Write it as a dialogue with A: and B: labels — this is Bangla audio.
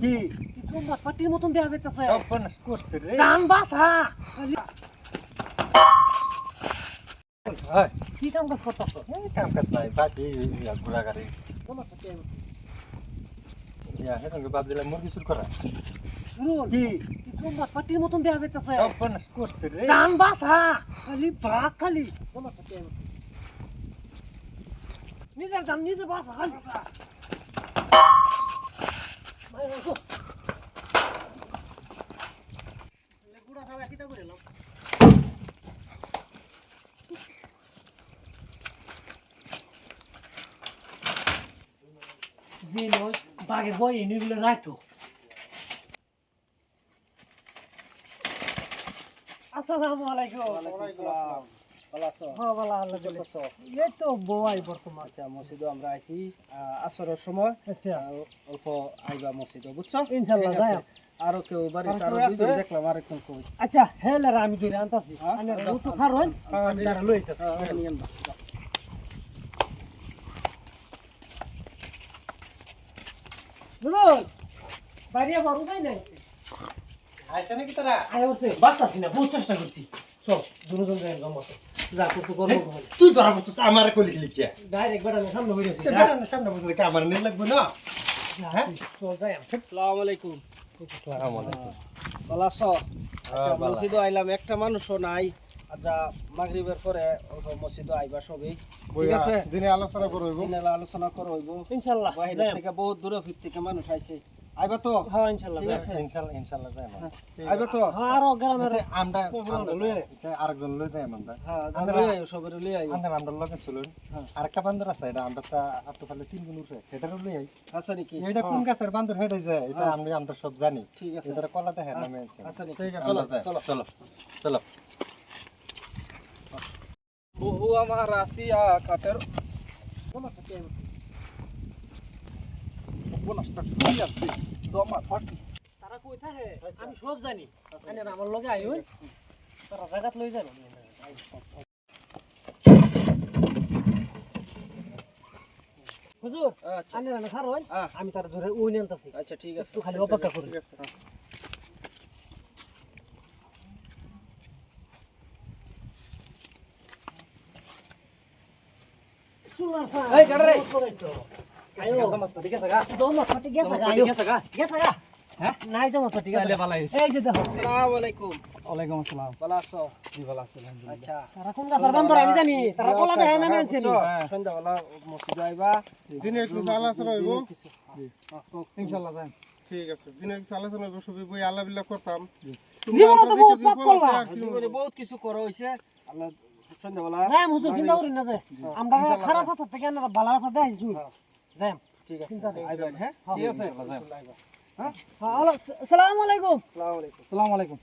A: কি
B: কিছু পাটির মতন দেয়া যাইতাছে
A: সর্বনাশ করছে রে
B: জান বাসা
A: হয়
B: কি কাম কাজ করতাছ
A: এই কাম কাজ নাই বাদি ঘোরা গাড়ি
B: তোমার সাথে
A: ইয়া হেতঙ্গে বাদ দিলাম মুরগি শুরু করা
B: শুরু
A: কি
B: কিছু পাটির মতন দেয়া যাইতাছে
A: সর্বনাশ করছে রে
B: জান বাসা খালি বাঘ খালি তোমার সাথে নিজের জান নিজে বাসা খালি গুড়া খাওয়া কিতা করে এলাম যে নয় বাঘের বই এনে রাখতো আসসালামু আলাইকুম
C: ভালো আছো?
B: হ্যাঁ ভালো আল্লাহ
C: কি করতেছো?
B: এই তো বউই বর্তমান
C: আচ্ছা মসজিদে আমরা আইছি আসরের সময়
B: আচ্ছা
C: অল্প আইবা মসজিদে বুঝছো?
B: ইনশাআল্লাহ
C: ঠিক আছে।
B: যাই
C: আরো কেউ বাড়িতে আরো দুইজন দেখলাম আরেকজন কই
B: আচ্ছা হেলার আমি ধরে আনতাছি
C: হ্যাঁ?
B: আমি রুটু খারন আমি তার লইতাছি
C: নিয়েন না
B: নুরুল বাইরে বড় উপায় নাই
A: আইছে নাকি তারা
B: আয় ওসে বাতাসি না বহুত চেষ্টা করছি সব দুজন যাই গমত যা করতে করব
A: তুই ধরা বসছিস আমার কলিস লিখিয়া
B: ডাইরেক্ট বেটা সামনে হইরেছি
A: তে বেটা সামনে বসে কে আমার নেট লাগবে না
B: হ্যাঁ চল যাই
C: আসসালামু আলাইকুম
A: আসসালামু আলাইকুম
C: ভালো আছো? আচ্ছা
A: ভালো।
C: মসজিদে আইলাম একটা মানুষও নাই আচ্ছা মাগরিবের পরে অল্প মসজিদে আইবা সবই ঠিক আছে
A: দিনে আলোচনা করব
C: দিনে আলোচনা করো হইব
B: ইনশাআল্লাহ
C: বাইরে থেকে বহুত দূরে ফির থেকে মানুষ আইছে আইবা তো
B: হ্যাঁ ইনশাআল্লাহ
C: ঠিক আছে
A: ইনশাআল্লাহ ইনশাআল্লাহ যাই আমরা
C: আইবা তো
B: হ্যাঁ আর গ্রামের
A: আমরা
B: লয়ে
A: আরেকজন লই যাই আমরা
C: হ্যাঁ
A: আমরা
C: লই আইও সবাই লই আইও
A: আমরা লগে চলুন আরেকটা বান্দর আছে এটা আমরা তা আত্ম ফলে তিন গুণ উঠে এটারও লই আই
C: আচ্ছা নাকি
A: এটা কোন গাছের বান্দর হেডে যায় এটা আমরা সব জানি
C: ঠিক আছে
A: এটা কলা দেখে নামে আছে
C: আচ্ছা নাকি
A: ঠিক আছে
C: চলো
A: চলো চলো চলো
C: বহু আমার আসিয়া কাটের
B: তোমার সাথে
C: বোনাসটা কই আছে জমা ফাটি
B: তারা কই থাকে আমি সব জানি আনে আমার লগে আইউন তারা জায়গাত লই যাবে হুজুর
C: আচ্ছা
B: আনে রানা খারোন
C: হ্যাঁ।
B: আমি তার ধরে ওই নিয়ন্তাছি
C: আচ্ছা ঠিক আছে
B: একটু খালি অপেক্ষা করি
C: ঠিক আছে
B: সুনার ফা
C: এই গাড়ি রে।
B: আয়ো
C: জমা ঠিক আছে গা
B: দমা ফাটি গেছে গা আয়ো গেছে গা হ্যাঁ নাই জমা ফাটি গেছে
C: তাহলে ভালো হইছে।
B: এই যে দেখো
C: আসসালামু আলাইকুম
D: ওয়ালাইকুম আসসালাম
C: ভালো আছো
D: জি ভালো আছি আলহামদুলিল্লাহ
C: আচ্ছা
B: তারা কোন গাছের বান্দর আমি জানি তারা কলা দেখে নামে আনছে নি
C: সন্ধ্যাবেলা মসজিদে আইবা
E: দিনের কিছু আলোচনা হইব
D: ইনশাআল্লাহ যাই
E: ঠিক আছে দিনের কিছু আলোচনা হইব সবই বই আল্লাহ বিল্লাহ করতাম
B: জীবনে তো বহুত পাপ করলাম
C: জীবনে বহুত কিছু করা হইছে আল্লাহ সন্ধ্যাবেলা
B: যাই হুজুর চিন্তা করি না যে আমরা খারাপ কথা থেকে আমরা ভালো কথা দেখাইছু যাই
C: ঠিক আছে
B: চিন্তা নেই।
C: আইবা হ্যাঁ ঠিক আছে
D: ইনশাআল্লাহ যাই।
C: হ্যাঁ
B: আসসালামু আলাইকুম
C: আসসালামু আলাইকুম
D: আসসালামু আলাইকুম